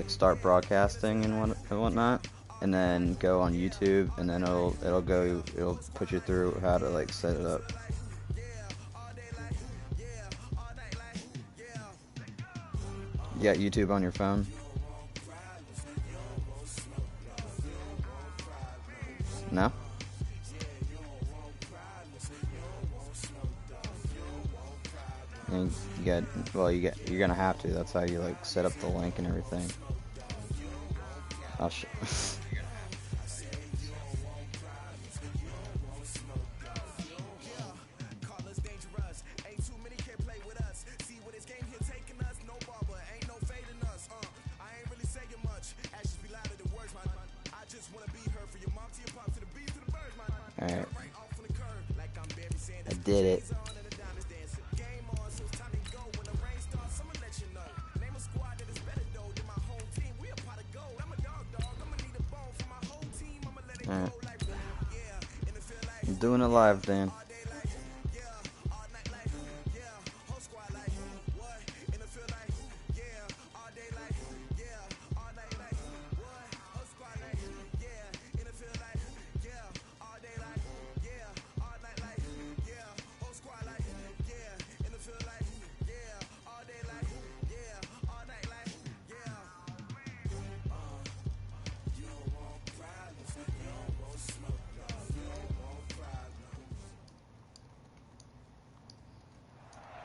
like start broadcasting and whatnot, and then go on YouTube, and then it'll put you through how to like set it up. You got YouTube on your phone? No? And you're gonna have to. That's how you like set up the link and everything. I'll show. Alright. I did it. Alright. I'm doing it live, Dan.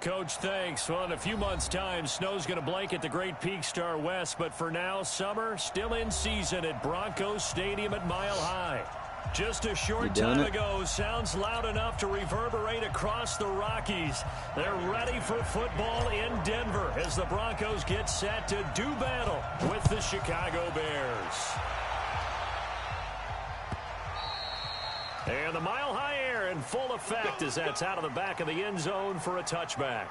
Coach, thanks. Well, in a few months' time, snow's going to blanket the great Peak Star West. But for now, summer still in season at Broncos Stadium at Mile High. Just a short time ago, sounds loud enough to reverberate across the Rockies. They're ready for football in Denver as the Broncos get set to do battle with the Chicago Bears. And the Mile High air in full effect as that's out of the back of the end zone for a touchback.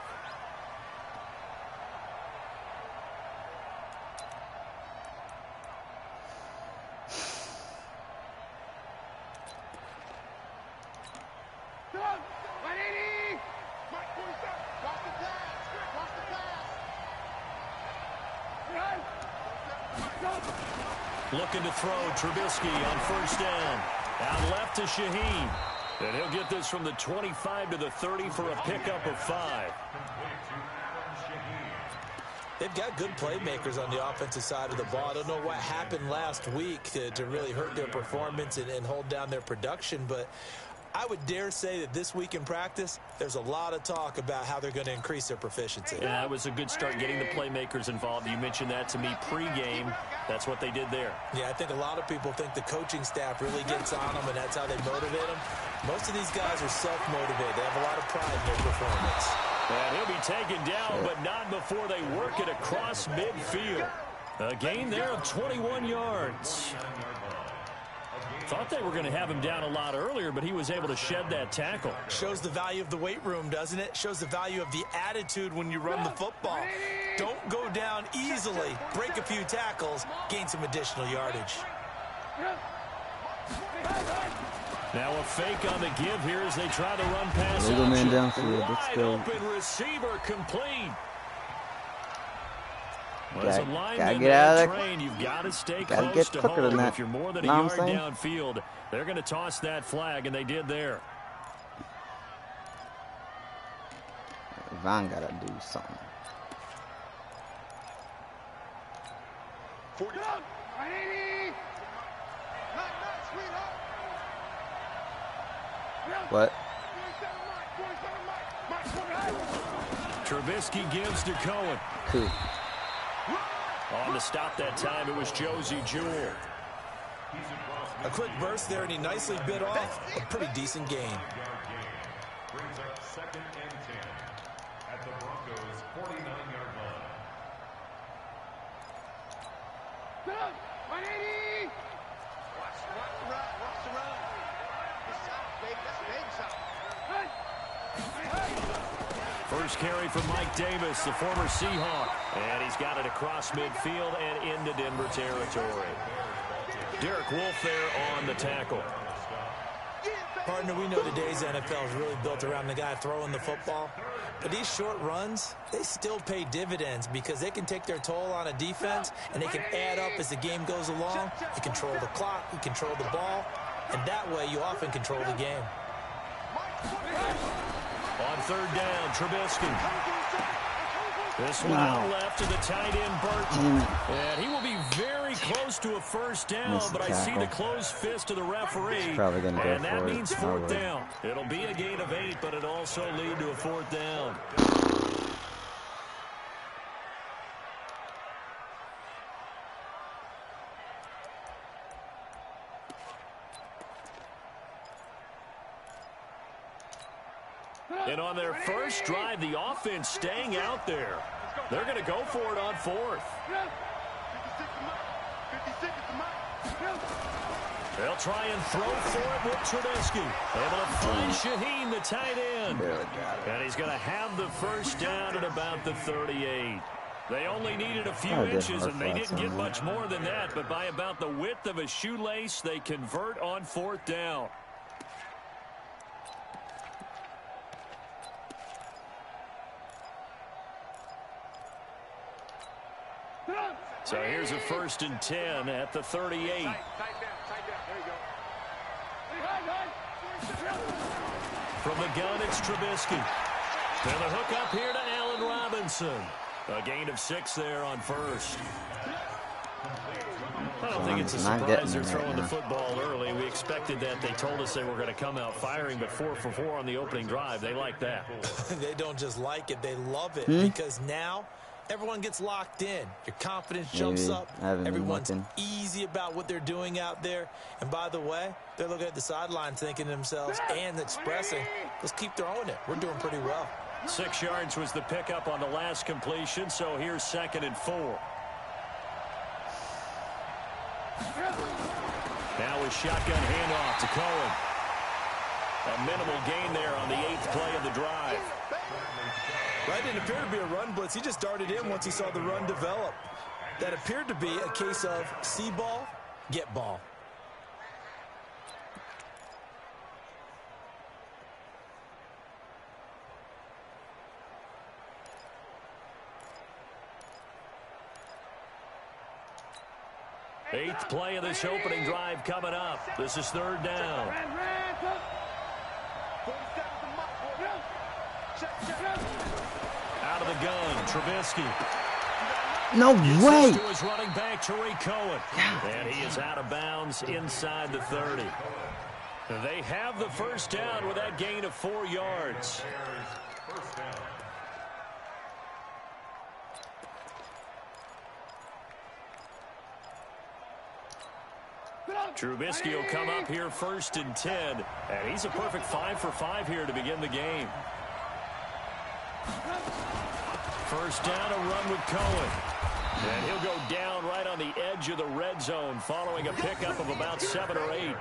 Looking to throw, Trubisky on first down. Out left to Shaheen. And he'll get this from the 25 to the 30 for a pickup of 5. They've got good playmakers on the offensive side of the ball. I don't know what happened last week to really hurt their performance and hold down their production, but I would dare say that this week in practice, there's a lot of talk about how they're going to increase their proficiency. Yeah, that was a good start getting the playmakers involved. You mentioned that to me pregame. That's what they did there. Yeah, I think a lot of people think the coaching staff really gets on them, and that's how they motivate them. Most of these guys are self-motivated. They have a lot of pride in their performance. And he'll be taken down, but not before they work it across midfield. A gain there of 21 yards. Thought they were going to have him down a lot earlier, but he was able to shed that tackle. Shows the value of the weight room, doesn't it? Shows the value of the attitude when you run the football. Don't go down easily. Break a few tackles. Gain some additional yardage. Now a fake on the give here as they try to run past Little man option. downfield. Wide open receiver complete. Well, as a lineman get out of train, you've got to stay gotta close get to quicker home. than that. If you're more than a Know yard what I'm saying? downfield, they're going to toss that flag, and they did there. Von gotta do something. What? Trubisky gives to Cohen. Cool. On to stop that time, it was Josie Jewell. A quick burst there, and he nicely bit off a pretty decent gain. Brings up 2nd and 10 at the Broncos' 49-yard line. Watch the run. Watch the run. It's out, baby. That's a baby shot. First carry from Mike Davis, the former Seahawk. And he's got it across midfield and into Denver territory. Derek Wolfe there on the tackle. Partner, we know today's NFL is really built around the guy throwing the football. But these short runs, they still pay dividends because they can take their toll on a defense and they can add up as the game goes along. You control the clock, you control the ball, and that way you often control the game. On third down, Trubisky. This one out left to the tight end, Burton. And he will be very close to a first down, but I see the closed fist of the referee. Probably gonna go and that for it. means fourth down. It'll be a gain of 8, but it also lead to a fourth down. And on their first drive, the offense staying out there. They're going to go for it on fourth. They'll try and throw for it with Trubisky. Able to find Shaheen, the tight end. And he's going to have the first down at about the 38. They only needed a few inches, and they didn't get much more than that. But by about the width of a shoelace, they convert on fourth down. So here's a 1st and 10 at the 38. From the gun, it's Trubisky. And the hook up here to Allen Robinson. A gain of 6 there on first. I don't think it's a surprise they're throwing the football early. We expected that. They told us they were going to come out firing, but 4 for 4 on the opening drive. They like that. They don't just like it, they love it, because now everyone gets locked in. Your confidence jumps up. Everyone's easy about what they're doing out there. And by the way, they're looking at the sideline thinking to themselves and expressing, let's keep throwing it. We're doing pretty well. 6 yards was the pickup on the last completion, so here's 2nd and 4. Now a shotgun handoff to Cohen. A minimal gain there on the 8th play of the drive. Right, didn't appear to be a run blitz. He just darted in once he saw the run develop. That appeared to be a case of see ball, get ball. Eighth play of this opening drive coming up. This is 3rd down. Out of the gun, Trubisky. No way! To his running back, Tariq Cohen. And he is out of bounds inside the 30. They have the first down with that gain of 4 yards. Trubisky will come up here 1st and 10. And he's a perfect 5 for 5 here to begin the game. First down, a run with Cohen. And he'll go down right on the edge of the red zone following a pickup of about 7 or 8.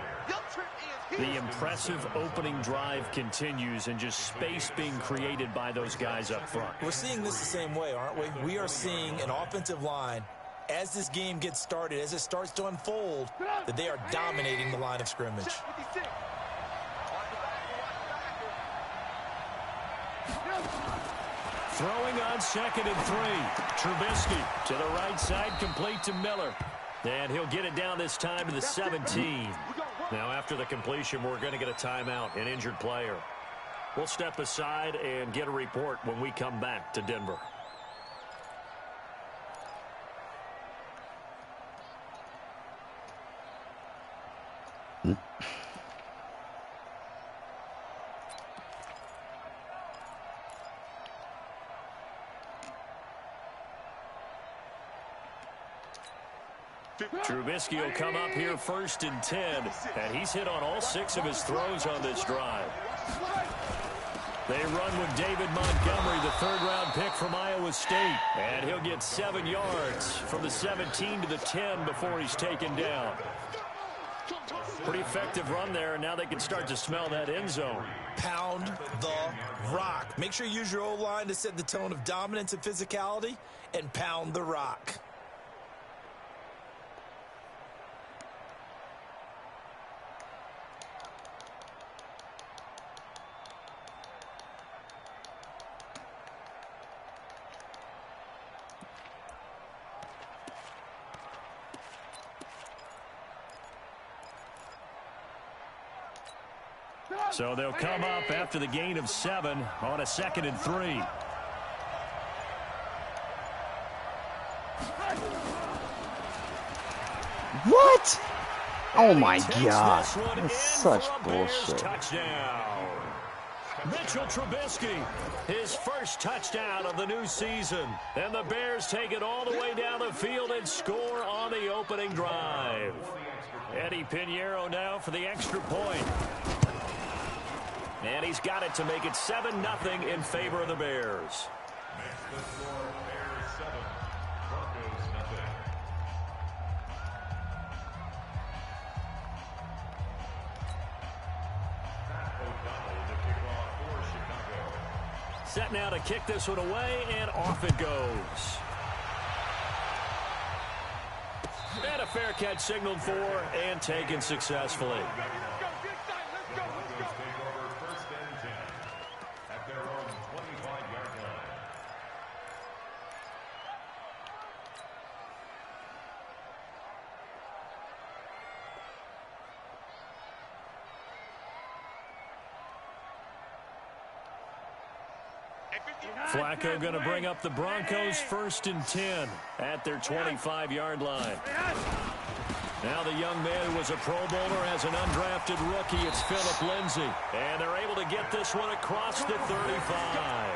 The impressive opening drive continues and just space being created by those guys up front. We're seeing this the same way, aren't we? We are seeing an offensive line, as this game gets started, as it starts to unfold, that they are dominating the line of scrimmage. Throwing on 2nd and 3. Trubisky to the right side, complete to Miller. And he'll get it down this time to the 17. Now after the completion, we're going to get a timeout, an injured player. We'll step aside and get a report when we come back to Denver. Trubisky will come up here 1st and 10, and he's hit on all 6 of his throws on this drive. They run with David Montgomery, the 3rd-round pick from Iowa State, and he'll get 7 yards from the 17 to the 10 before he's taken down. Pretty effective run there, and now they can start to smell that end zone. Pound the rock. Make sure you use your O-line to set the tone of dominance and physicality, and pound the rock. So they'll come up after the gain of 7 on a 2nd and 3. What? Oh my God. That's such bullshit. Touchdown. Mitchell Trubisky, his first touchdown of the new season. And the Bears take it all the way down the field and score on the opening drive. Eddie Pinheiro now for the extra point. And he's got it to make it 7-0 in favor of the Bears. Next the score, Bears 7, Broncos nothing. O'Donnell to kick off for Chicago. Set now to kick this one away, and off it goes. And a fair catch signaled for and taken successfully. Broncos take over 1st and 10 at their own 25-yard line. Flacco going to bring up the Broncos 1st and 10 at their 25-yard line. Now the young man who was a Pro Bowler as an undrafted rookie, it's Philip Lindsay. And they're able to get this one across the 35.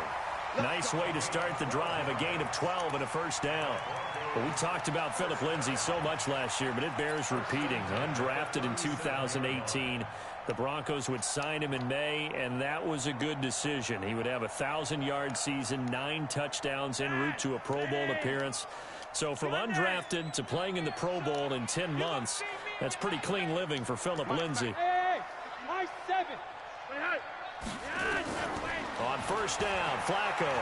Nice way to start the drive, a gain of 12 and a 1st down. Well, we talked about Philip Lindsay so much last year, but it bears repeating. Undrafted in 2018. The Broncos would sign him in May, and that was a good decision. He would have a 1,000-yard season, 9 touchdowns en route to a Pro Bowl appearance. So from undrafted to playing in the Pro Bowl in 10 months, that's pretty clean living for Philip Lindsay. On 1st down, Flacco.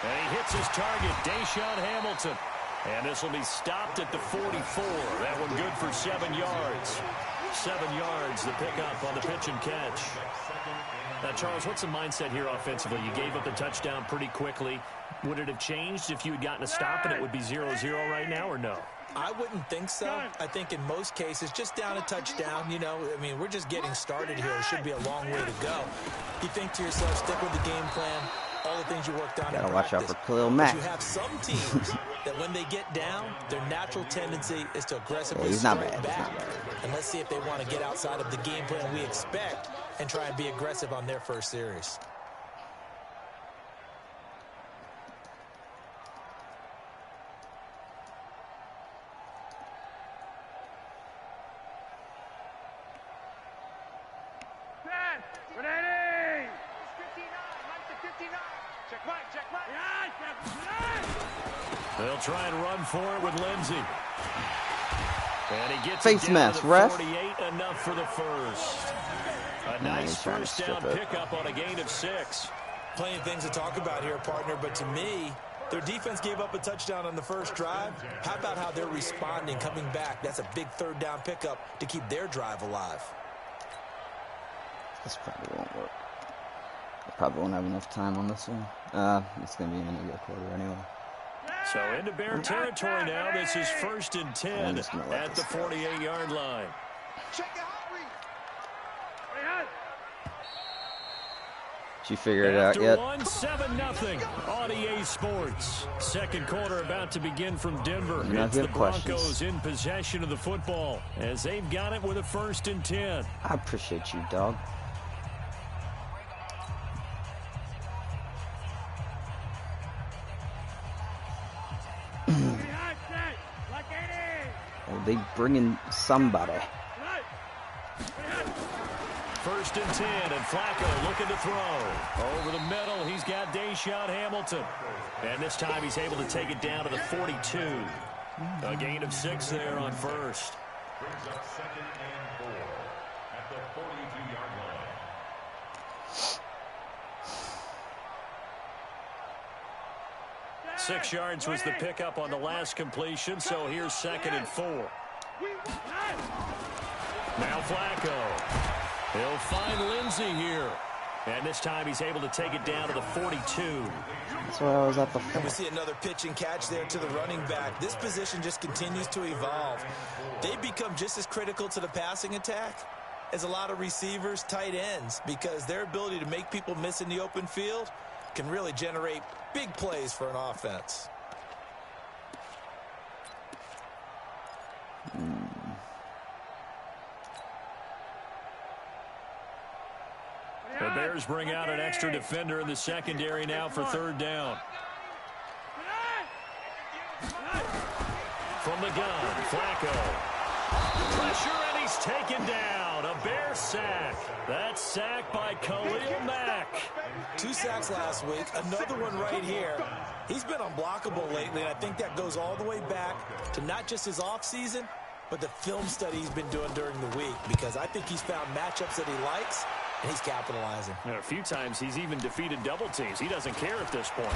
And he hits his target, Deshaun Hamilton. And this will be stopped at the 44. That one good for 7 yards. 7 yards, the pickup on the pitch and catch. Now, Charles, what's the mindset here offensively? You gave up the touchdown pretty quickly. Would it have changed if you had gotten a stop and it would be 0-0 right now, or no? I wouldn't think so. I think in most cases, just down a touchdown, you know, I mean, we're just getting started here. It should be a long way to go. You think to yourself, stick with the game plan, all the things you worked on. Gotta watch out for Khalil Mack. But you have some teams that when they get down, their natural tendency is to aggressively he's not strike bad. back. He's not bad. And let's see if they want to get outside of the game plan we expect and try and be aggressive on their first series. They'll try and run for it with Lindsay. And he gets face it down mask, to the ref. 48, enough for the first. A nice 1st down pickup on a gain of 6. Plenty of things to talk about here, partner, but to me, their defense gave up a touchdown on the first drive. How about how they're responding, coming back? That's a big 3rd down pickup to keep their drive alive. This probably won't work. I probably won't have enough time on this one. It's going to be a quarter anyway. So into Bear territory now. This is 1st and 10 at the 48-yard line. She figured it out yet? After 1-7-0 on EA Sports. 2nd quarter about to begin from Denver. You know, It's the Broncos questions. in possession of the football as they've got it with a 1st and 10. I appreciate you, dog. Are they bringing somebody? 1st and 10, and Flacco looking to throw. Over the middle, he's got Deshaun Hamilton. And this time he's able to take it down to the 42. A gain of 6 there on 1st. Brings up 2nd and 4 at the 42-yard line. 6 yards was the pickup on the last completion, so here's 2nd and 4. Now Flacco. He'll find Lindsay here. And this time he's able to take it down to the 42. That's where I was at before. And we see another pitch and catch there to the running back. This position just continues to evolve. They become just as critical to the passing attack as a lot of receivers, tight ends, because their ability to make people miss in the open field can really generate big plays for an offense. The Bears bring out an extra defender in the secondary now for third down. From the gun, Flacco. Pressure, and he's taken down. A Bear sack. That's sacked by Khalil Mack. 2 sacks last week, another one right here. He's been unblockable lately, and I think that goes all the way back to not just his offseason, but the film study he's been doing during the week, because I think he's found matchups that he likes, and he's capitalizing. And a few times he's even defeated double teams. He doesn't care at this point.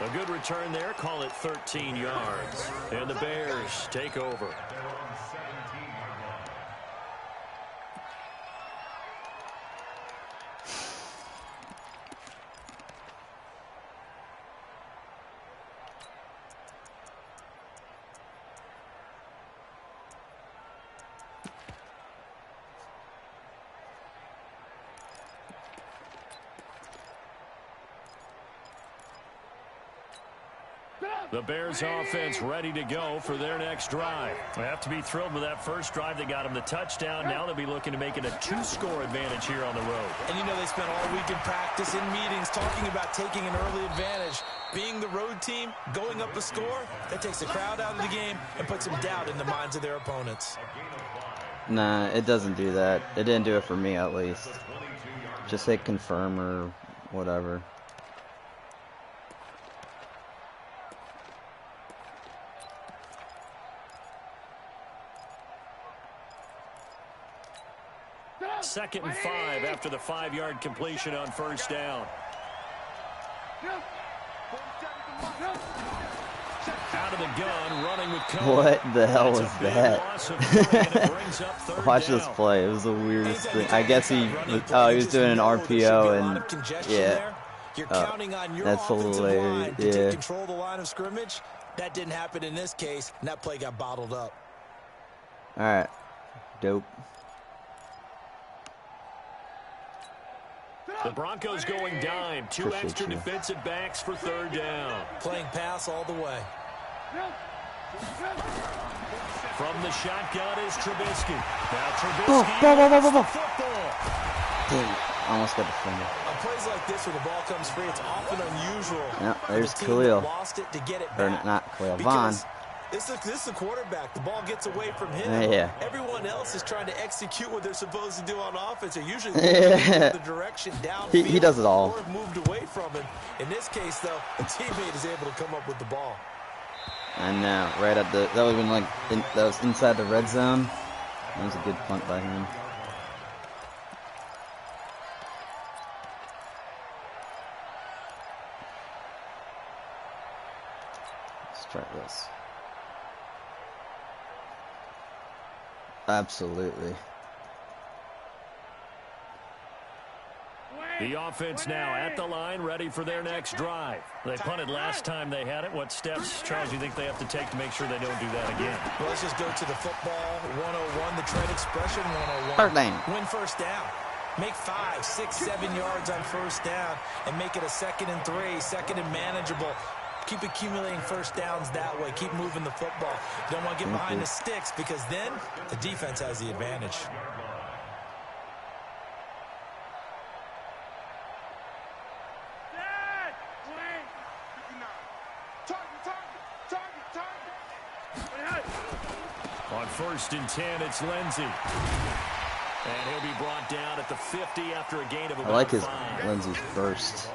A good return there. Call it 13 yards. And the Bears take over. The Bears offense ready to go for their next drive. They have to be thrilled with that first drive that got them the touchdown. Now they'll be looking to make it a 2-score advantage here on the road. And you know they spent all week in practice, in meetings, talking about taking an early advantage. Being the road team, going up a score, that takes the crowd out of the game and puts some doubt in the minds of their opponents. Nah, it doesn't do that. It didn't do it for me, at least. Just hit confirm or whatever. Second and 5 after the 5-yard completion on first down. Out of the gun, running with Cohen. What the hell was that? Watch this play. It was the weirdest thing. I guess he was doing an RPO, and yeah. You're counting on your that's offensive hilarious. line to take control of the line of scrimmage. That didn't happen in this case, and that play got bottled up. All right. Dope. The Broncos going dime. Two extra defensive backs for third down. Playing pass all the way. From the shotgun is Trubisky. Now Trubisky football. Dang, almost got the finger. On plays like this, when the ball comes free, it's often unusual. Yeah, there's the team Khalil. that lost it to get it Or back. not Khalil, Vaughn. This is the quarterback. The ball gets away from him. Yeah. Everyone else is trying to execute what they're supposed to do on offense. They're usually the direction downfield. He does it all. Or moved away from him. In this case, though, a teammate is able to come up with the ball. I know. Right at the that would have been like that was inside the red zone. That was a good punt by him. Let's try this. Absolutely. The offense now at the line, ready for their next drive. They punted last time they had it. What steps, Charles, do you think they have to take to make sure they don't do that again? Well, let's just go to the football 101, the trade expression 101. Third down. Win first down. Make 5, 6, 7 yards on first down and make it a 2nd and 3, 2nd and manageable. Keep accumulating first downs that way. Keep moving the football. You don't want to get behind the sticks because then the defense has the advantage. On 1st and 10, it's Lindsey. And he'll be brought down at the 50 after a gain of about 5. I like his Lindsey's first.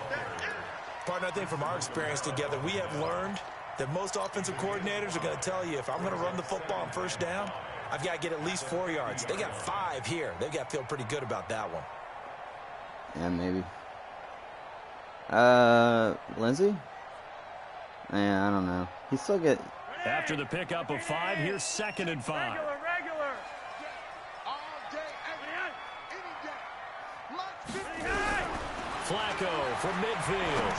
Partner, I think from our experience together, we have learned that most offensive coordinators are going to tell you, if I'm going to run the football on first down, I've got to get at least 4 yards. They got 5 here. They've got to feel pretty good about that one. Yeah, maybe. Lindsey? Yeah, I don't know. He still get. After the pickup of 5, here's 2nd and 5. Regular. All day, any day. Flacco from midfield.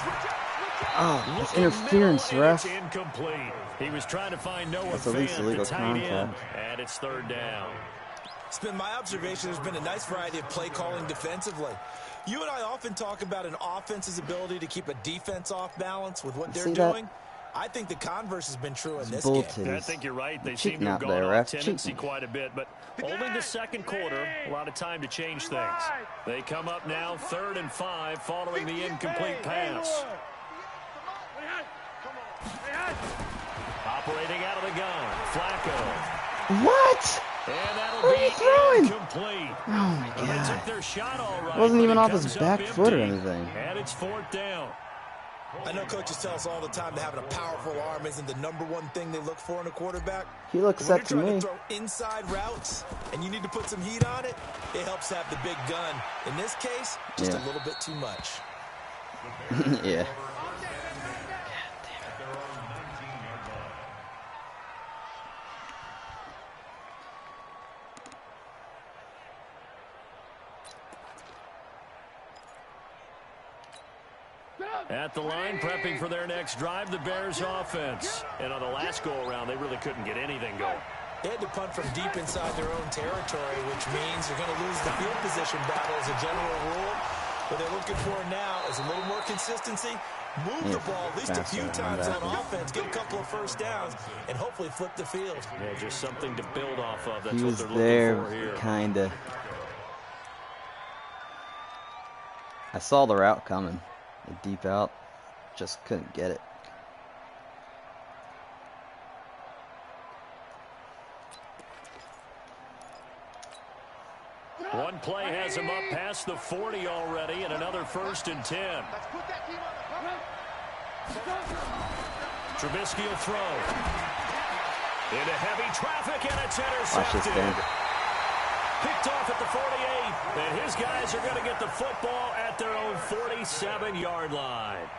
Oh, that's interference, ref. It's incomplete. He was trying to find Noah That's at least Fant, illegal the tight end, contact. and it's 3rd down. It's been my observation there's been a nice variety of play calling defensively. You and I often talk about an offense's ability to keep a defense off balance with what they're doing. I think the converse has been true in this game. I think you're right. They seem to have gone off tendency quite a bit, but only the second quarter, a lot of time to change things. They come up now 3rd and 5 following the incomplete pass. Operating out of the gun, Flacco. What? And that'll Where are be you throwing? incomplete. Oh my They God. took their shot all right. It wasn't even but off his comes up back foot or empty. anything. And it's 4th down. I know coaches tell us all the time that having a powerful arm isn't the #1 thing they look for in a quarterback. He looks When set to you're trying me. to throw inside routes and you need to put some heat on it, it helps have the big gun. In this case, just a little bit too much. Yeah. At the line, prepping for their next drive, the Bears offense. And on the last go-around, they really couldn't get anything going. They had to punt from deep inside their own territory, which means they're going to lose the field position battle as a general rule. What they're looking for now is a little more consistency, move the ball at least a few times on offense, get a couple of first downs, and hopefully flip the field. Yeah, just something to build off of. That's He what was they're there, looking for here. kinda. I saw the route coming. The deep out. Just couldn't get it. One play has him up past the 40 already, and another 1st and 10. Trubisky will throw. Into heavy traffic, and it's Watch this, intercepted. Dan. Picked off at the 48, and his guys are going to get the football at their own 47-yard line.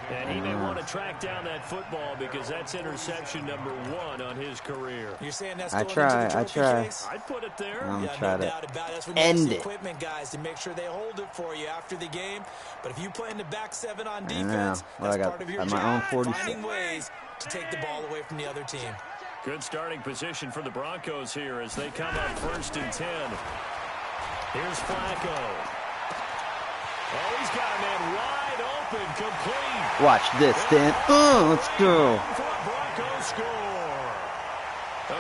And he may want to track down that football because that's interception #1 on his career. You're saying that's I going try, into the I trophy try. case? I'd put it there. I'm Yeah, trying no to doubt about it. That's when you end ask the it. equipment guys to make sure they hold it for you after the game. But if you play in the back 7 on I know. defense, Well, that's I got part of your my own job, 46. finding ways to take the ball away from the other team. Good starting position for the Broncos here as they come up 1st and 10. Here's Flacco. Oh, he's got a man wide open, complete. Watch this, Dan. Let's go. Broncos score.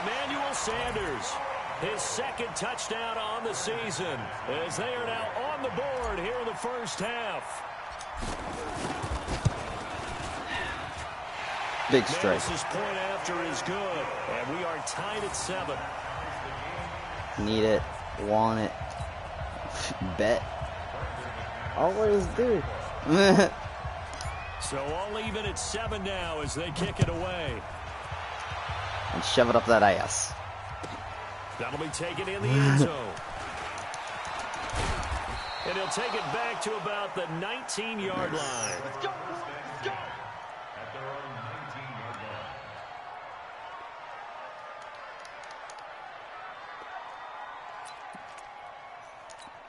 Emmanuel Sanders, his 2nd touchdown on the season, as they are now on the board here in the first half. Big strike. Manis's point after is good, and we are tied at 7. Need it. Want it. Bet. Always do. So all even at 7 now as they kick it away. And shove it up that ass. That'll be taken in the end zone. And he'll take it back to about the 19-yard line. At their own 19-yard line.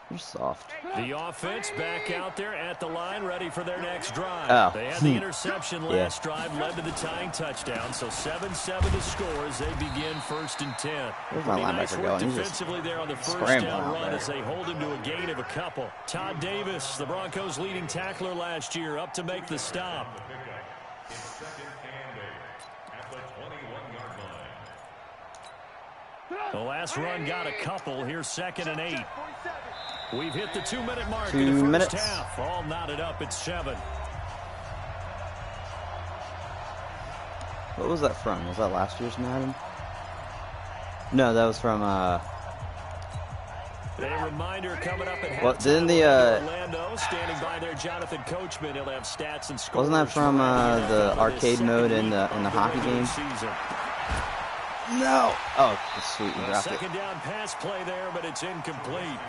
You're soft. The offense back out there at the line, ready for their next drive. Oh. They had the interception last drive, led to the tying touchdown. So 7-7 to score as they begin 1st and 10. Where's my Pretty nice linebacker work going? He's just defensively there on the first scrambling down out run there. as they hold him to a gain of a couple. Todd Davis, the Broncos' leading tackler last year, up to make the stop. It's 2nd and 8 at the 21-yard line. The last run got a couple. Here's 2nd and 8. We've hit the 2-minute mark 2 in the first minutes. half. All knotted up at 7. What was that from? Was that last year's Madden? No, that was from, A reminder coming up at Well, halftime. didn't the, Orlando standing by there, Jonathan Coachman. He'll have stats and scores. Wasn't that from, the for this arcade mode second in the week of hockey regular game? season. No! Oh, sweet, you A dropped it. second down pass play there, but it's incomplete.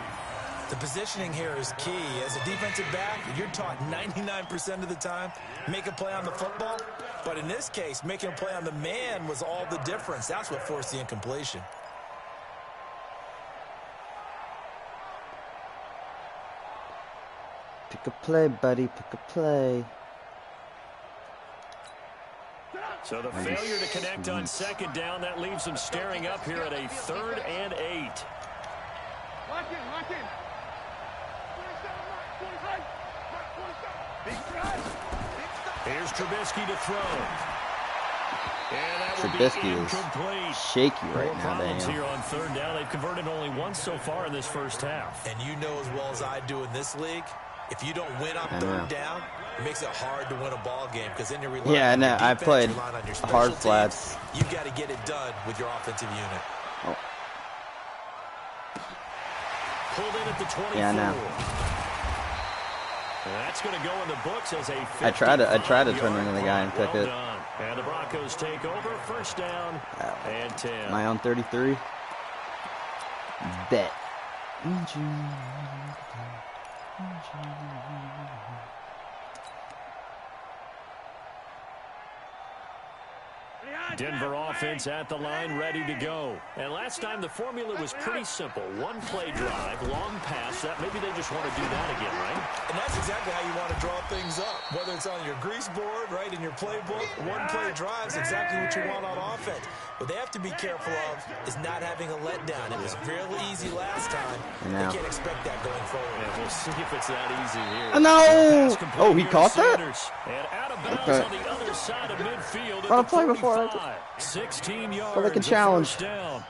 The positioning here is key. As a defensive back, you're taught 99% of the time, make a play on the football. But in this case, making a play on the man was all the difference. That's what forced the incompletion. Pick a play, buddy, pick a play. So the failure to connect on second down, that leaves them staring up here at a 3rd and 8. Lock in. Here's Trubisky to throw. And that will Trubisky be is incomplete. shaky right More now, problems Daniel. here on 3rd down. They've converted only once so far in this first half. And you know as well as I do in this league, if you don't win on 3rd down, it makes it hard to win a ball game because then you're relying on your defense, I played relying on your special hard teams. flats. You've got to get it done with your offensive unit. Oh. Pulled in at the 24. Yeah, I know. And that's going to go in the books as a I tried to turn into the guy and pick it. Done. And the Broncos take over. 1st down and 10. My own 33. Bet. Denver offense at the line, ready to go. And last time the formula was pretty simple. 1-play drive, long pass. That maybe they just want to do that again, right? And that's exactly how you want to draw things up. Whether it's on your grease board, right, in your playbook, 1-play drive is exactly what you want on offense. What they have to be careful of is not having a letdown. It was fairly easy last time. They can't expect that going forward. Yeah, we'll see if it's that easy here. Oh, no! Oh, he caught that? And out of bounds Okay. on the other side of midfield Run a at the play before 45. 16 yards. like a challenge. Down.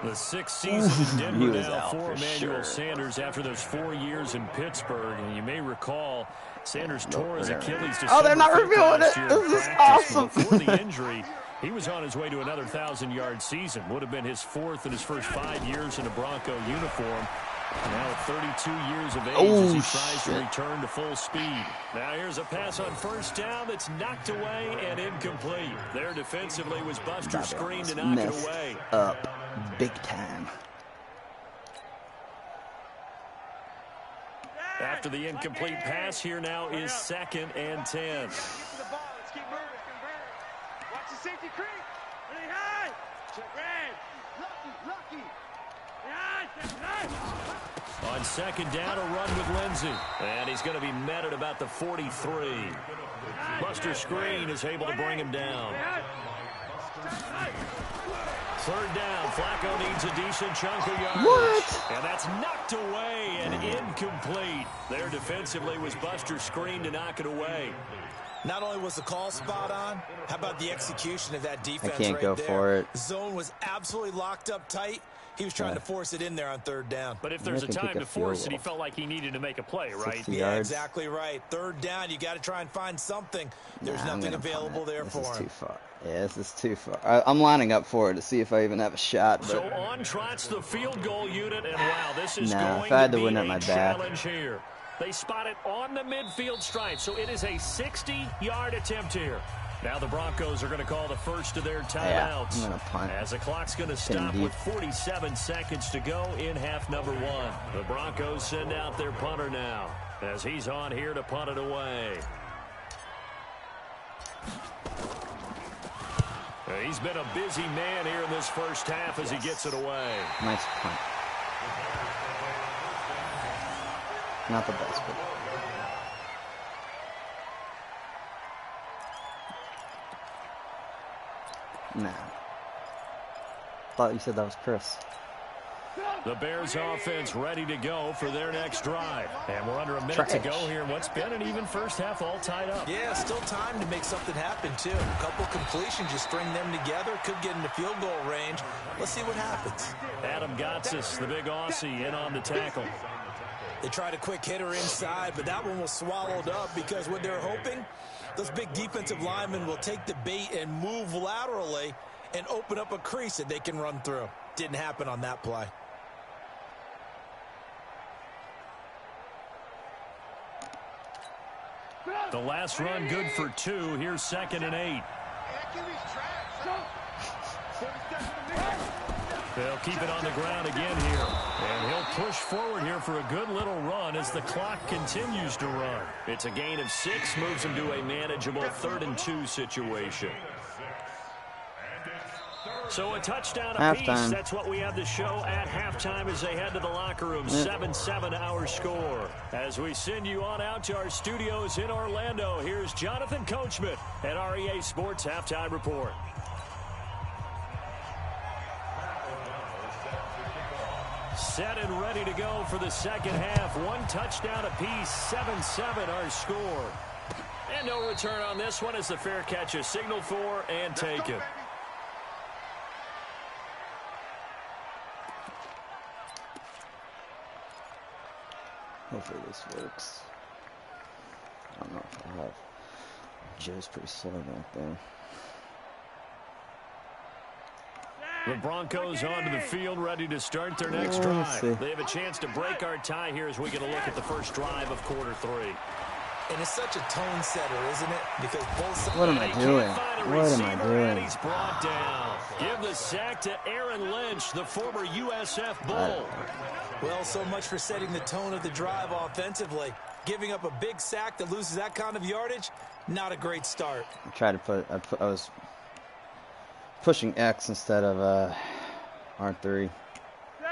The 6th season in He Denver was now out for for Emmanuel sure. Sanders after those 4 years in Pittsburgh. And you may recall Sanders tore his Achilles Oh, they're not December 5th revealing last it. year This in is practice. awesome. Before the injury, he was on his way to another 1,000-yard season. Would have been his 4th in his first 5 years in a Bronco uniform. Now at 32 years of age as he tries to return to full speed. Now here's a pass on 1st down that's knocked away and incomplete. There defensively was Buster screened to knock it away. Up big time. After the incomplete pass, here now is 2nd and 10. Get to the ball. Let's keep moving. Watch the safety creep. Really high. Red. Lucky. On 2nd down, a run with Lindsey. And he's going to be met at about the 43. Buster screen is able to bring him down. 3rd down. Flacco needs a decent chunk of yards. What? And that's knocked away and incomplete. There defensively was Buster screen to knock it away. Not only was the call spot on, how about the execution of that defense I can't right go there? for it. Zone was absolutely locked up tight. He was trying to force it in there on 3rd down. But if there's a can kick time a to force field it, he goal. felt like he needed to make a play, right? 60 Yeah, yards. exactly right. 3rd down, you got to try and find something. There's Nah, I'm nothing gonna punt available it. there This for is him. too far. Yeah, this is too far. I'm lining up for it to see if I even have a shot. But So on trots the field goal unit, and wow, this is Nah, going if I had to to be win at a my back. challenge here. They spot it on the midfield stripe, so it is a 60-yard attempt here. Now the Broncos are going to call the first of their timeouts. I'm going to punt. As the clock's going to Pin stop deep. with 47 seconds to go in half number 1. The Broncos send out their punter now as he's on here to punt it away. He's been a busy man here in this first half as he gets it away. Nice punt. Not the best, but... Nah. Thought you said that was Chris. The Bears offense ready to go for their next drive. And we're under a minute to go here in what's been an even first half, all tied up. Yeah, still time to make something happen, too. A couple completions, you string them together, could get into field goal range. Let's see what happens. Adam Gotsis, the big Aussie, in on the tackle. They tried a quick hitter inside, but that one was swallowed up because what they're hoping, those big defensive linemen will take the bait and move laterally and open up a crease that they can run through. Didn't happen on that play. The last run good for 2. Here's 2nd and 8. They'll keep it on the ground again here. And he'll push forward here for a good little run as the clock continues to run. It's a gain of 6, moves him to a manageable 3rd and 2 situation. So a touchdown apiece. Halftime. That's what we have the show at halftime as they head to the locker room. 7-7 our score. As we send you on out to our studios in Orlando, here's Jonathan Coachman at REA Sports Halftime Report. Set and ready to go for the second half. One touchdown apiece, 7-7 our score. And no return on this one as the fair catch is signaled for and taken. Hopefully this works. I don't know if I have. Joe's pretty slow back there. The Broncos onto the field, ready to start their next drive. They have a chance to break our tie here as we get a look at the first drive of quarter 3. And it's such a tone setter, isn't it? Because both sides. What am I doing? What am I doing? He's brought down. Give the sack to Aaron Lynch, the former USF Bull. Well, so much for setting the tone of the drive offensively. Giving up a big sack that loses that kind of yardage, not a great start. I tried to I was pushing X instead of R3.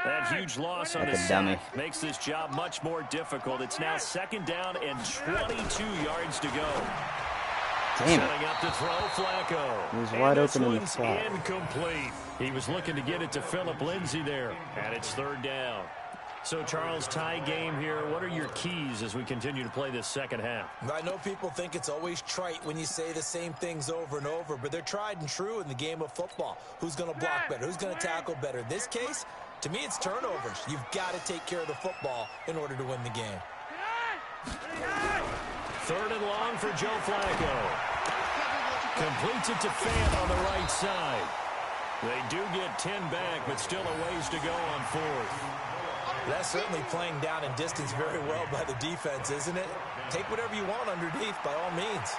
That huge loss on the sack makes this job much more difficult. It's now second down and 22 yards to go. Damn Setting up to throw, Flacco. He was wide open in the slot. Incomplete. He was looking to get it to Phillip Lindsay there, and it's third down. So, Charles, tie game here. What are your keys as we continue to play this second half? I know people think it's always trite when you say the same things over and over, but they're tried and true in the game of football. Who's going to block better? Who's going to tackle better? In this case, to me, it's turnovers. You've got to take care of the football in order to win the game. Third and long for Joe Flacco. Completes it to Fant on the right side. They do get 10 back, but still a ways to go on fourth. That's certainly playing down in distance very well by the defense, isn't it? Take whatever you want underneath, by all means.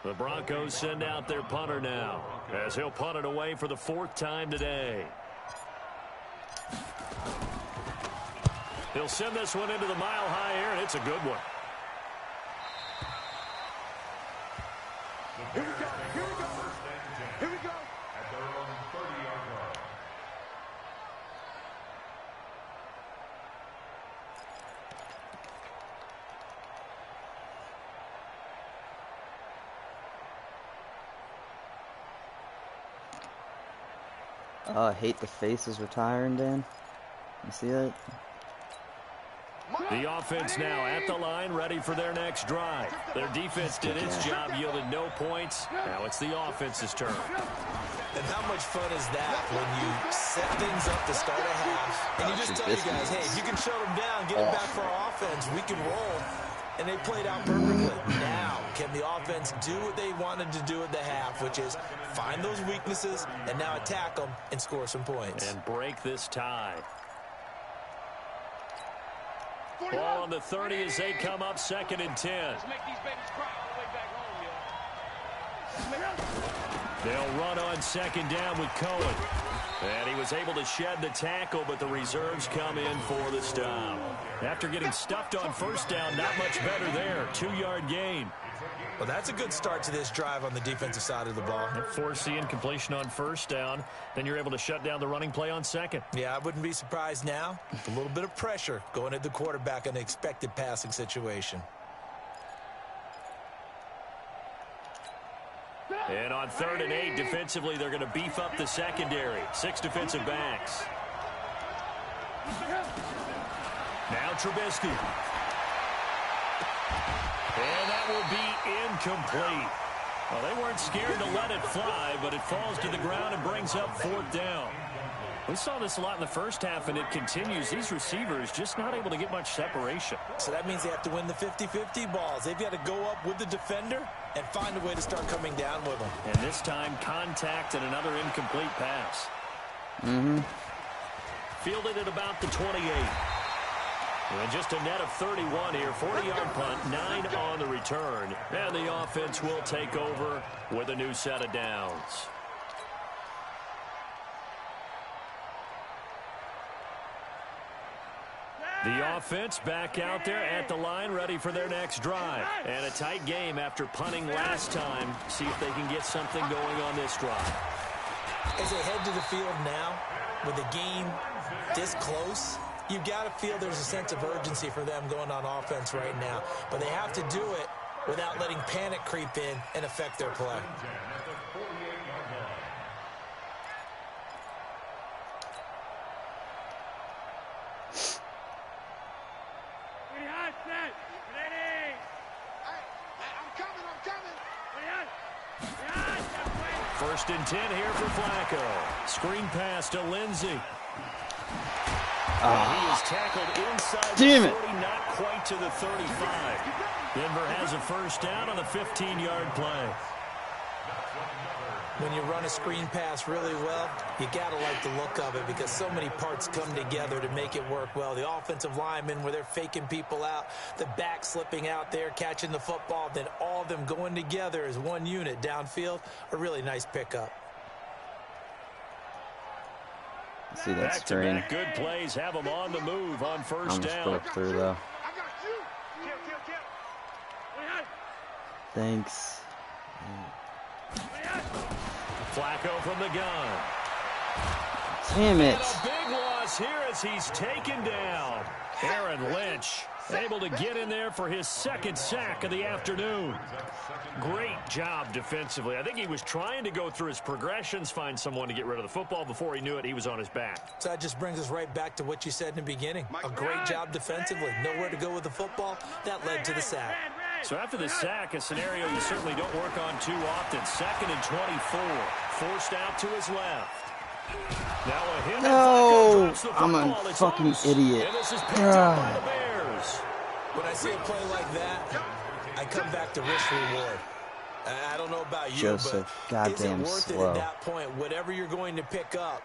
The Broncos send out their punter now, as he'll punt it away for the 4th time today. He'll send this one into the mile-high air, and it's a good one. Here we go. Here we go. Here we go. At their own 30-yard line. Oh, I hate the faces retiring, Dan. You see that? The offense now at the line, ready for their next drive. Their defense did its job, yielded no points. Now it's the offense's turn. And how much fun is that when you set things up to start a half, and you just tell you guys, hey, if you can shut them down, get them back for our offense, we can roll. And they played out perfectly. Now, can the offense do what they wanted to do at the half, which is find those weaknesses and now attack them and score some points? And break this tie. Ball on the 30 as they come up 2nd and 10. Let's make these babies cry all the way back home, yo. They'll run on 2nd down with Cohen. And he was able to shed the tackle, but the reserves come in for the stop. After getting stuffed on 1st down, not much better there. 2-yard gain. Well, that's a good start to this drive on the defensive side of the ball. Force the incompletion on 1st down. Then you're able to shut down the running play on 2nd. Yeah, I wouldn't be surprised now. A little bit of pressure going at the quarterback in an expected passing situation. And on 3rd and 8, defensively, they're going to beef up the secondary. 6 defensive backs. Now Trubisky. And that will be incomplete. Well, they weren't scared to let it fly, but it falls to the ground and brings up 4th down. We saw this a lot in the first half, and it continues. These receivers just not able to get much separation. So that means they have to win the 50-50 balls. They've got to go up with the defender and find a way to start coming down with them. And this time, contact and another incomplete pass. Fielded at about the 28. And just a net of 31 here. 40-yard punt, 9 on the return. And the offense will take over with a new set of downs. The offense back out there at the line, ready for their next drive. And a tight game after punting last time. See if they can get something going on this drive. As they head to the field now, with the game this close, you've got to feel there's a sense of urgency for them going on offense right now. But they have to do it without letting panic creep in and affect their play. First and 10 here for Flacco. Screen pass to Lindsey. He is tackled inside the 40, not quite to the 35. Denver has a first down on the 15-yard play. When you run a screen pass really well, you got to like the look of it because so many parts come together to make it work well. The offensive linemen, where they're faking people out, the back slipping out there, catching the football, then all of them going together as one unit downfield, a really nice pickup. See that screen. Back-to-back good plays have them on the move on first down. Flip through though. Thanks. Flacco from the gun. Damn it. And a big loss here as he's taken down. Aaron Lynch able to get in there for his second sack of the afternoon. Great job defensively. I think he was trying to go through his progressions, find someone to get rid of the football. Before he knew it, he was on his back. So that just brings us right back to what you said in the beginning. A great job defensively. Nowhere to go with the football. That led to the sack. So after the sack, a scenario you certainly don't work on too often. 2nd and 24. Forced out to his left. Now a hit. No, I'm a fucking idiot. And this is picked up by the Bears. When I see a play like that, I come back to risk reward. I don't know about you, Joseph, but is it goddamn worth slow. it at that point? Whatever you're going to pick up,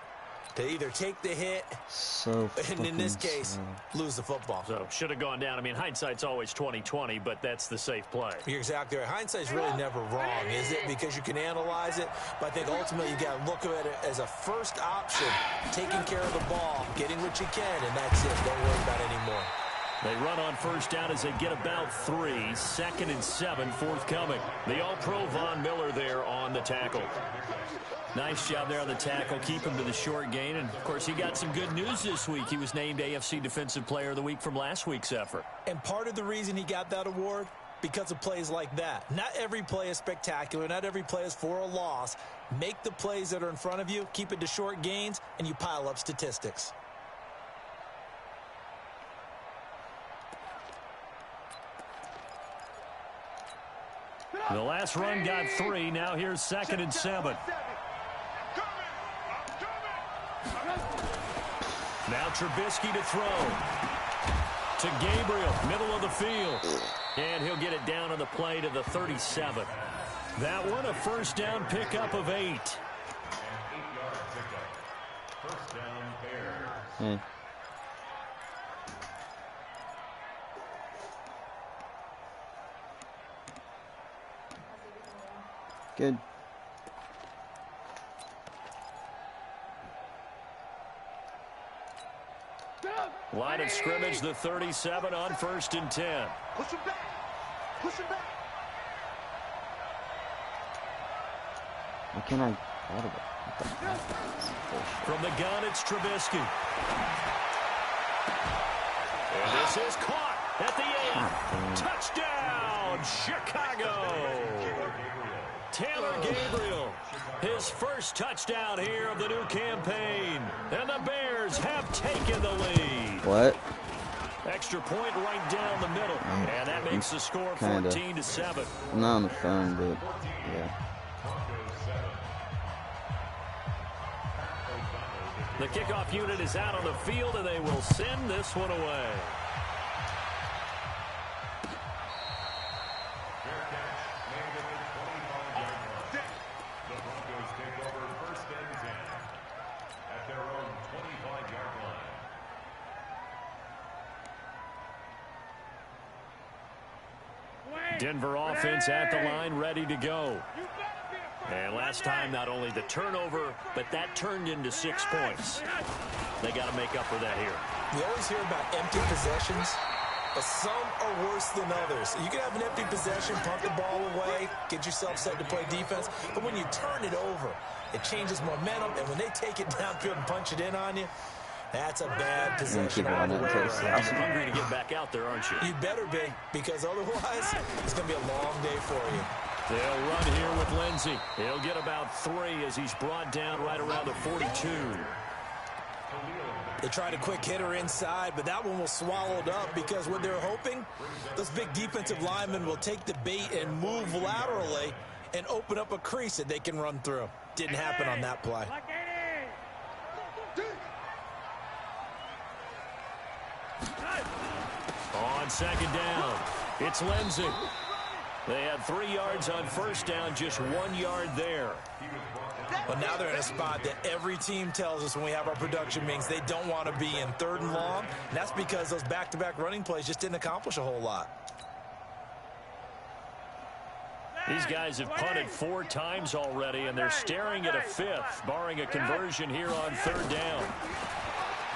to either take the hit, So and in this fucking case, slow. lose the football. So should have gone down. I mean, hindsight's always 20/20, but that's the safe play. You're exactly right. Hindsight's really never wrong, is it? Because you can analyze it, but I think ultimately you got to look at it as a first option, taking care of the ball, getting what you can, and that's it. Don't worry about it anymore. They run on first down as they get about 3. 2nd and 7 forthcoming. The All-Pro Von Miller there on the tackle. Nice job there on the tackle. Keep him to the short gain. And, of course, he got some good news this week. He was named AFC Defensive Player of the Week from last week's effort. And part of the reason he got that award, because of plays like that. Not every play is spectacular. Not every play is for a loss. Make the plays that are in front of you, keep it to short gains, and you pile up statistics. The last run got 3. Now here's 2nd and 7. Now Trubisky to throw. To Gabriel, middle of the field. And he'll get it down on the play to the 37. That one, a first down pickup of 8. Yeah. Good. Line of scrimmage, the 37 on 1st and 10. Push him back. Push him back. Why can't I audible? What the fuck? This is bullshit. From the gun, it's Trubisky. And this is caught at the 8. Touchdown, Chicago. Taylor Gabriel, his first touchdown here of the new campaign. And the Bears have taken the lead. What? Extra point right down the middle. And that makes the score Kinda. 14-7. I'm not on the phone, but yeah. The kickoff unit is out on the field, and they will send this one away. The Broncos take over 1st and 10 at their own 25-yard line. Denver offense at the line, ready to go. And last time, not only the turnover, but that turned into 6 points. They got to make up for that here. We always hear about empty possessions, but some are worse than others. You can have an empty possession, punt the ball away, get yourself set to play defense, but when you turn it over, it changes momentum, and when they take it downfield and punch it in on you, that's a bad possession. Keep it on it until it's You're hungry to get back out there, aren't you? You better be, because otherwise, it's going to be a long day for you. They'll run here with Lindsey. He'll get about 3 as he's brought down right around the 42. They tried a quick hitter inside, but that one was swallowed up because what they're hoping, those big defensive linemen will take the bait and move laterally and open up a crease that they can run through. Didn't happen on that play. On second down, it's Lindsey. They had 3 yards on first down, just 1 yard there. But now they're in a spot that every team tells us when we have our production meetings they don't want to be in, 3rd and long. And that's because those back-to-back running plays just didn't accomplish a whole lot. These guys have punted 4 times already, and they're staring at a 5th, barring a conversion here on 3rd down.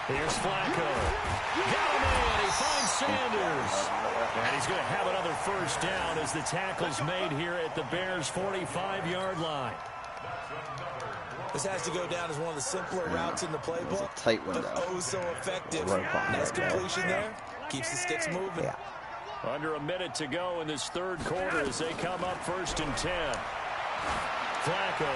Here's Flacco. Got him in. He finds Sanders. And he's going to have another first down as the tackle's made here at the Bears' 45-yard line. This has to go down as one of the simpler routes in the playbook, tight window. but oh so effective. Nice completion there. Keeps the sticks moving. Yeah. Under a minute to go in this 3rd quarter as they come up 1st and 10. Flacco,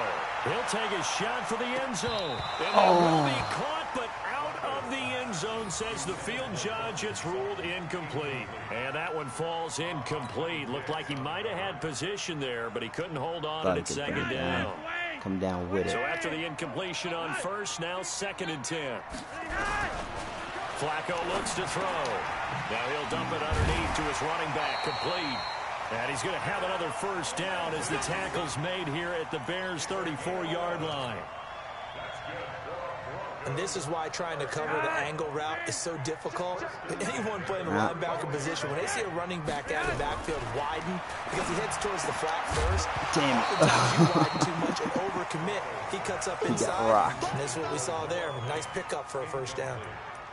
he'll take a shot for the end zone. And that will be caught, but out of the end zone, says the field judge. It's ruled incomplete. And that one falls incomplete. Looked like he might have had position there, but he couldn't hold on at 2nd down. Come down with it. So after the incompletion on 1st, now 2nd and 10. Flacco looks to throw. Now he'll dump it underneath to his running back, complete. And he's going to have another first down as the tackle's made here at the Bears' 34-yard line. And this is why trying to cover the angle route is so difficult. Anyone playing the linebacker position, when they see a running back out of the backfield widen, because he heads towards the flat first, Damn it. oftentimes you widen too much and overcommit. He cuts up inside, and that's what we saw there. Nice pickup for a first down.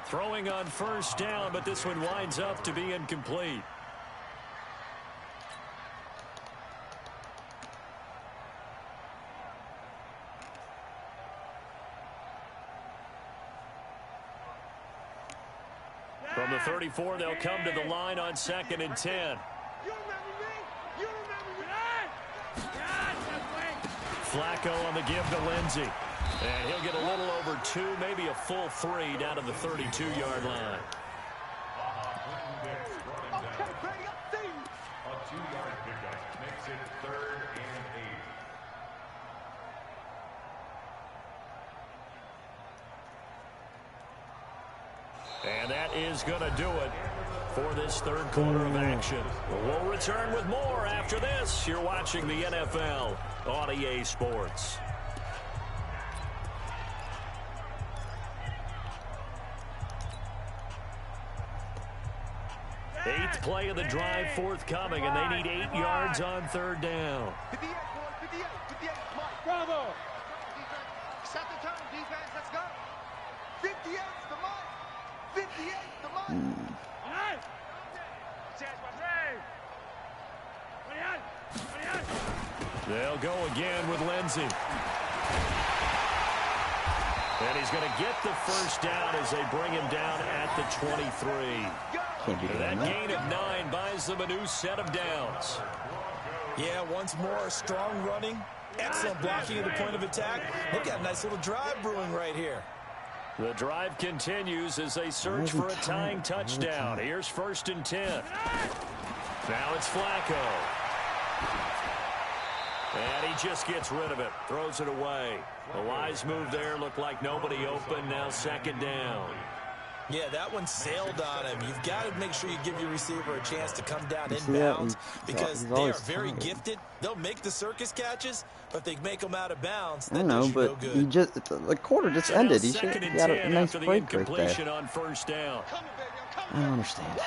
Throwing on first down, but this one winds up to be incomplete. From the 34, they'll come to the line on 2nd and 10. You remember me? You remember me? Flacco on the give to Lindsey. And he'll get a little over 2, maybe a full 3 down to the 32-yard line. A 2-yard pickup makes it 3rd and 8. And that is going to do it for this 3rd quarter of action. We'll return with more after this. You're watching the NFL on EA Sports. 8th play of the drive forthcoming, and they need 8 yards on 3rd down. 58, boys, 58, 58, Mike. Bravo. Set the tone, defense, let's go. 58, the mark. 58, the mark. All right. They'll go again with Lindsey. And he's going to get the first down as they bring him down at the 23. Can't be doing That that. gain of 9 buys them a new set of downs. Yeah, once more, strong running, excellent blocking at the point of attack. They've got a nice little drive brewing right here. The drive continues as they search for a tying touchdown. Here's 1st and 10. Now it's Flacco. And he just gets rid of it, throws it away. A wise move there, looked like nobody open, now 2nd down. Yeah, that one sailed on him. You've got to make sure you give your receiver a chance to come down inbounds because they are very gifted. They'll make the circus catches, but they make them out of bounds. I know, but he just the quarter just ended. He should have got a nice break right there. On first down. I don't understand.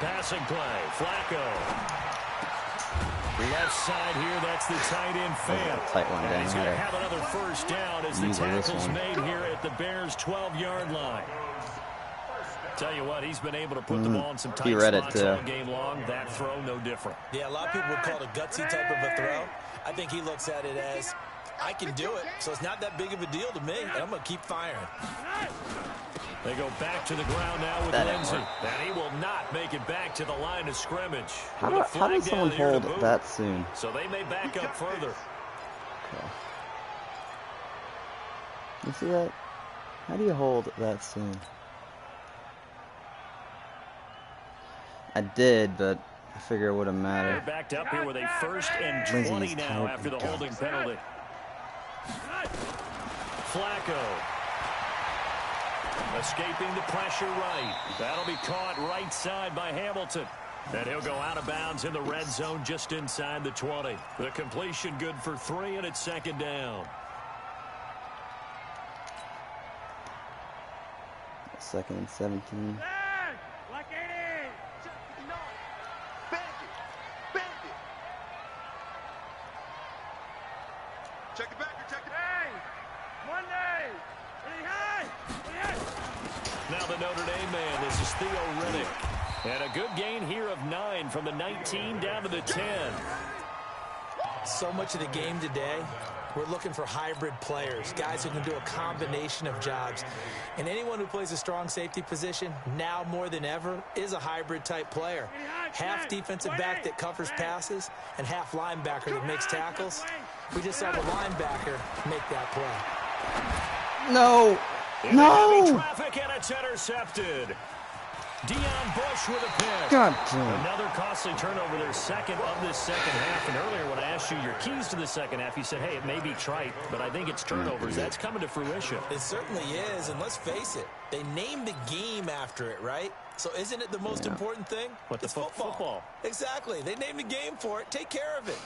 Passing play, Flacco. Left side here, that's the tight end fan. Tight one down. He's going to have another first down as the tackle's made here at the Bears' 12-yard line. Tell you what, he's been able to put the ball in some tight spots all game long. That throw, no different. Yeah, a lot of people would call it a gutsy type of a throw. I think he looks at it as, I can do it, so it's not that big of a deal to me, and I'm going to keep firing. They go back to the ground now with Lindsey. And he will not make it back to the line of scrimmage. How does someone hold that soon? So they may back up further. Okay. You see that? How do you hold that soon? I did, but I figure it wouldn't matter. They're backed up here with a 1st and 20 now after the holding penalty. Flacco. Escaping the pressure right. That'll be caught right side by Hamilton. And he'll go out of bounds in the red zone just inside the 20. The completion good for 3, and it's 2nd down. 2nd and 17. Check it back, check it back. Monday. Now the Notre Dame man, this is Theo Riddick. And a good gain here of 9 from the 19 down to the 10. So much of the game today, we're looking for hybrid players, guys who can do a combination of jobs. And anyone who plays a strong safety position, now more than ever, is a hybrid type player. Half defensive back that covers passes and half linebacker that makes tackles. We just saw the linebacker make that play. No! No! Traffic, and it's intercepted. Deion Bush with a pick. God damn. Another costly turnover, their 2nd of this 2nd half. And earlier when I asked you your keys to the 2nd half, you said, hey, it may be trite, but I think it's turnovers. That's coming to fruition. It certainly is, and let's face it, they named the game after it, right? So isn't it the most important thing? It's football. Exactly. They named the game for it. Take care of it.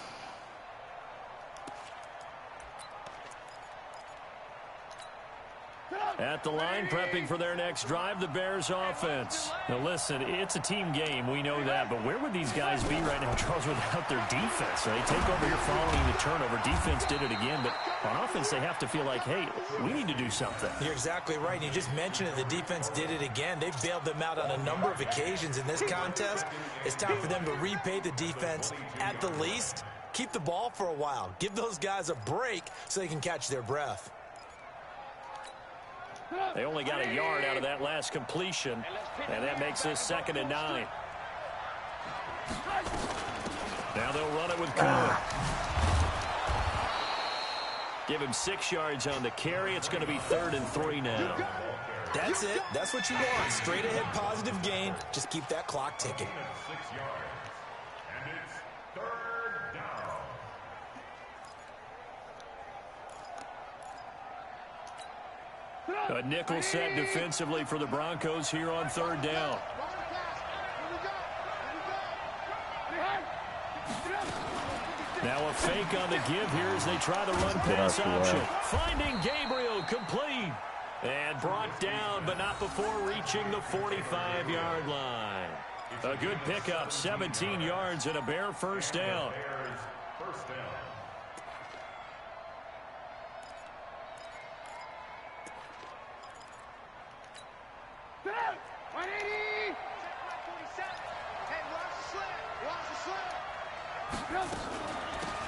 At the line, prepping for their next drive, the Bears offense. Now listen, it's a team game, we know that, but where would these guys be right now, Charles, without their defense? They take over here following the turnover. Defense did it again, but on offense they have to feel like, hey, we need to do something. You're exactly right. You just mentioned it. The defense did it again. They've bailed them out on a number of occasions in this contest. It's time for them to repay the defense at the least. Keep the ball for a while. Give those guys a break so they can catch their breath. They only got a yard out of that last completion, and that makes this 2nd and 9. Now they'll run it with Cohen. Give him 6 yards on the carry. It's going to be 3rd and 3 now. That's it. That's what you want. Straight ahead positive gain. Just keep that clock ticking. 6 yards. And it's 3rd down. A nickel set defensively for the Broncos here on 3rd down. Now a fake on the give here as they try the run-pass option. Finding Gabriel complete. And brought down, but not before reaching the 45-yard line. A good pickup, 17 yards and a Bear 1st down. First down.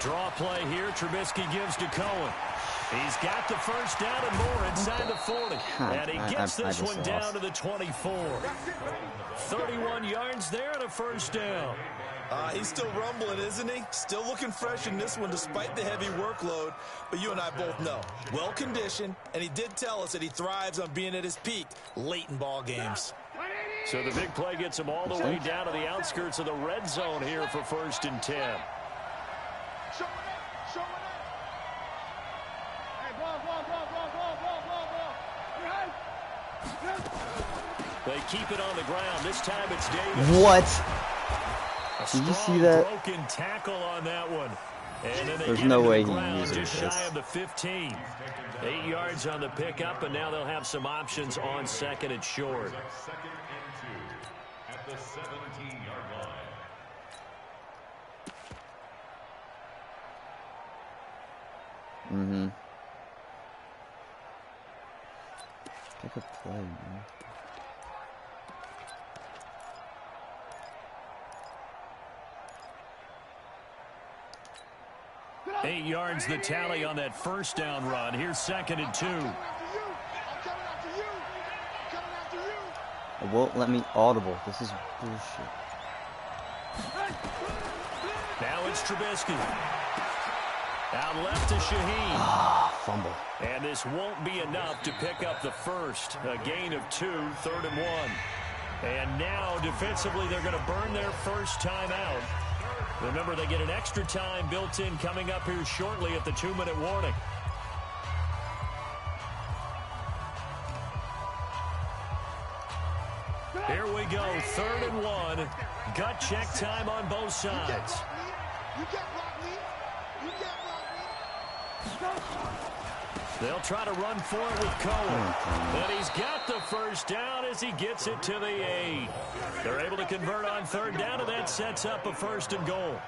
Draw play here. Trubisky gives to Cohen. He's got the 1st down and more inside the 40. And he gets this one down to the 24. 31 yards there and a 1st down. He's still rumbling, isn't he? Still looking fresh in this one despite the heavy workload. But you and I both know, well-conditioned, and he did tell us that he thrives on being at his peak late in ball games. So the big play gets him all the way down to the outskirts of the red zone here for 1st and 10. They keep it on the ground. This time it's Davis. What? Did you see that? Broken tackle on that one. And then they There's get no to way the he ground uses just this. shy of the 15. 8 yards on the pickup, and now they'll have some options on 2nd and short. 2nd and 2 at the 17-yard line. Mm-hmm. Pick a play, man. 8 yards the tally on that first down run. Here's 2nd and 2. It won't let me audible. This is bullshit. Now it's Trubisky. Out left to Shaheen. Ah, fumble. And this won't be enough to pick up the first. A gain of 2, 3rd and 1. And now defensively they're going to burn their first time out. Remember, they get an extra time built in coming up here shortly at the 2-minute warning. Here we go, 3rd and 1. Gut check time on both sides. They'll try to run for it with Cohen. And he's got the first down as he gets it to the 8. They're able to convert on 3rd down, and that sets up a 1st and goal.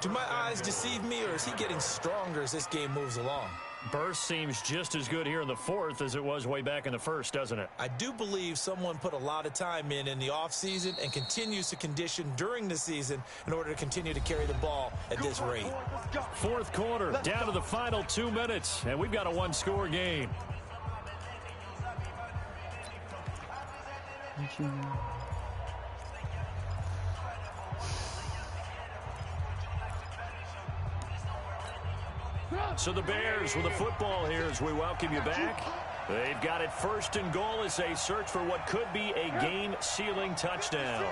Do my eyes deceive me, or is he getting stronger as this game moves along? Burst seems just as good here in the 4th as it was way back in the 1st, doesn't it? I do believe someone put a lot of time in the offseason and continues to condition during the season in order to continue to carry the ball at this rate. 4th quarter, down to the final 2 minutes, and we've got a 1-score game. So the Bears with the football here as we welcome you back. They've got it 1st and goal as they search for what could be a game-sealing touchdown.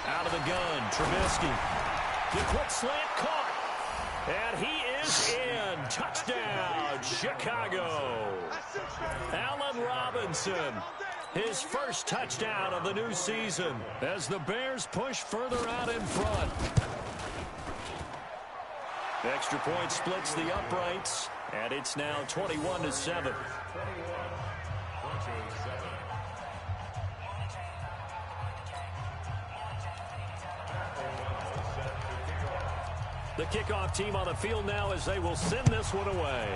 Out of the gun, Trubisky. The quick slant caught. And he is in. Touchdown, Chicago. Allen Robinson. His first touchdown of the new season as the Bears push further out in front. Extra point splits the uprights, and it's now 21-7. The kickoff team on the field now as they will send this one away.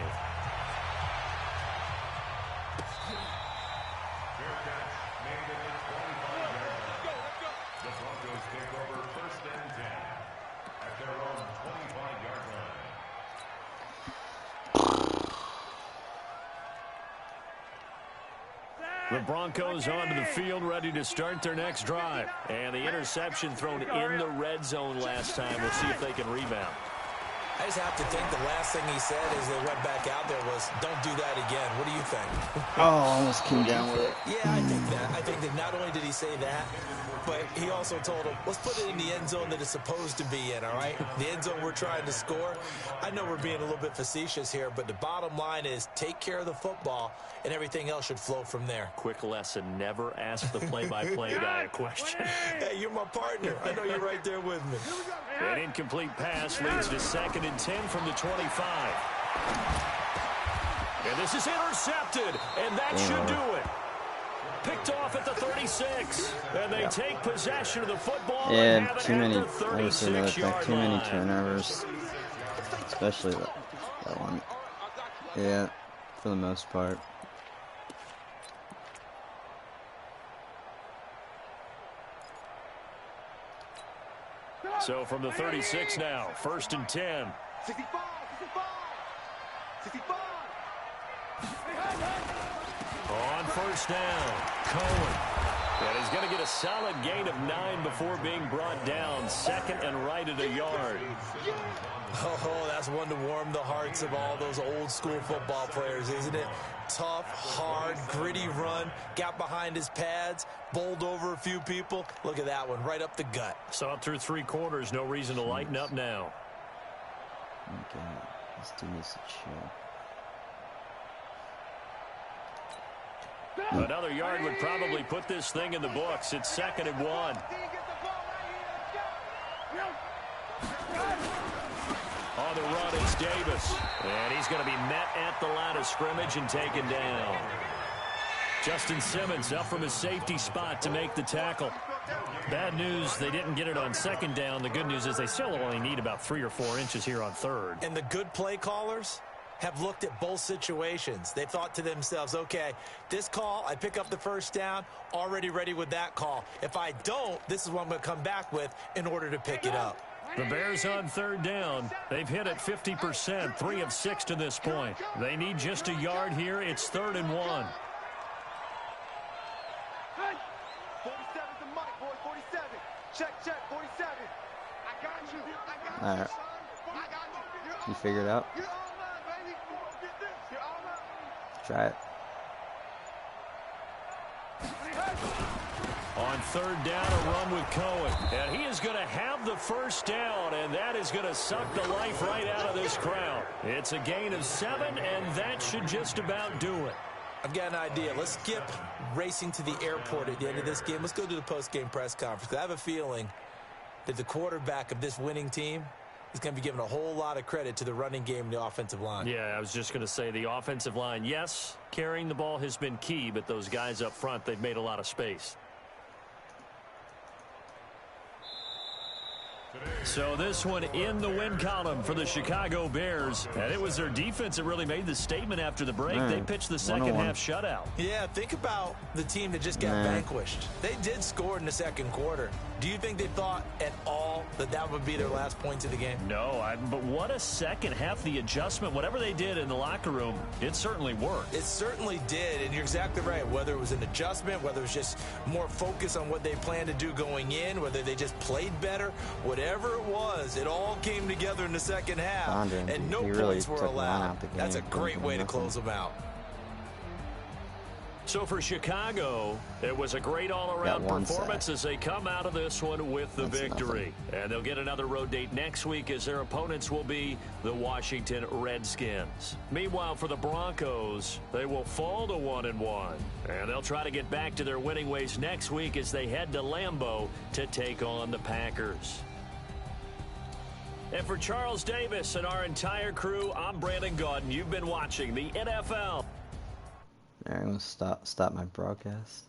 The Broncos onto the field, ready to start their next drive. And the interception thrown in the red zone last time. We'll see if they can rebound. I just have to think the last thing he said as they went back out there was, don't do that again. What do you think? Oh, almost came down with it. Yeah, I think that. I think that not only did he say that, but he also told him, let's put it in the end zone that it's supposed to be in, all right? The end zone we're trying to score. I know we're being a little bit facetious here, but the bottom line is take care of the football, and everything else should flow from there. Quick lesson, never ask the play-by-play guy a question. Hey, you're my partner. I know you're right there with me. An incomplete pass leads to 2nd and 10 from the 25. And this is intercepted, and that should do it. Picked off at the 36, and they take possession of the football. Yeah, and have it too many. at the 36-yard Too many line. turnovers, especially that one. Yeah, for the most part. So from the 36 now, 1st and 10. 65, 65. On 1st down, Cohen. And he's going to get a solid gain of 9 before being brought down. 2nd and right at a yard. Oh, that's one to warm the hearts of all those old school football players, isn't it? Tough, hard, gritty run. Got behind his pads, bowled over a few people. Look at that one, right up the gut. Saw it through 3 quarters. No reason to lighten up now. Okay, this dude needs to chill. Another yard would probably put this thing in the books. It's 2nd and 1. On the run, it's Davis. And he's going to be met at the line of scrimmage and taken down. Justin Simmons up from his safety spot to make the tackle. Bad news, they didn't get it on second down. The good news is they still only need about 3 or 4 inches here on third. And the good play callers have looked at both situations. They thought to themselves, okay, this call, I pick up the first down, already ready with that call. If I don't, this is what I'm going to come back with in order to pick it up. The Bears on third down. They've hit it 50%, 3 of 6 to this point. They need just a yard here. It's 3rd and 1. 47's the mic, boy. 47. Check. 47. I got you. All right. You figure it out? You're all mine, baby. Get this. You're all mine. Try it. On third down, a run with Cohen. And he is going to have the first down, and that is going to suck the life right out of this crowd. It's a gain of 7, and that should just about do it. I've got an idea. Let's skip racing to the airport at the end of this game. Let's go to the post-game press conference. I have a feeling that the quarterback of this winning team is going to be giving a whole lot of credit to the running game and the offensive line. Yeah, I was just going to say the offensive line, yes, carrying the ball has been key, but those guys up front, they've made a lot of space. So this one in the win column for the Chicago Bears. And it was their defense that really made the statement after the break. They pitched the second half shutout. Yeah, think about the team that just got vanquished. They did score in the second quarter. Do you think they thought at all that that would be their last points of the game? No, but what a second half. The adjustment, whatever they did in the locker room, it certainly worked. It certainly did, and you're exactly right. Whether it was an adjustment, whether it was just more focus on what they planned to do going in, whether they just played better, whatever it was, it all came together in the second half, and no points were allowed. That's a great way to close them out. So for Chicago, it was a great all-around performance as they come out of this one with the victory. And they'll get another road date next week as their opponents will be the Washington Redskins. Meanwhile, for the Broncos, they will fall to 1-1. And they'll try to get back to their winning ways next week as they head to Lambeau to take on the Packers. And for Charles Davis and our entire crew, I'm Brandon Gaudin. You've been watching the NFL. I'm going to stop my broadcast.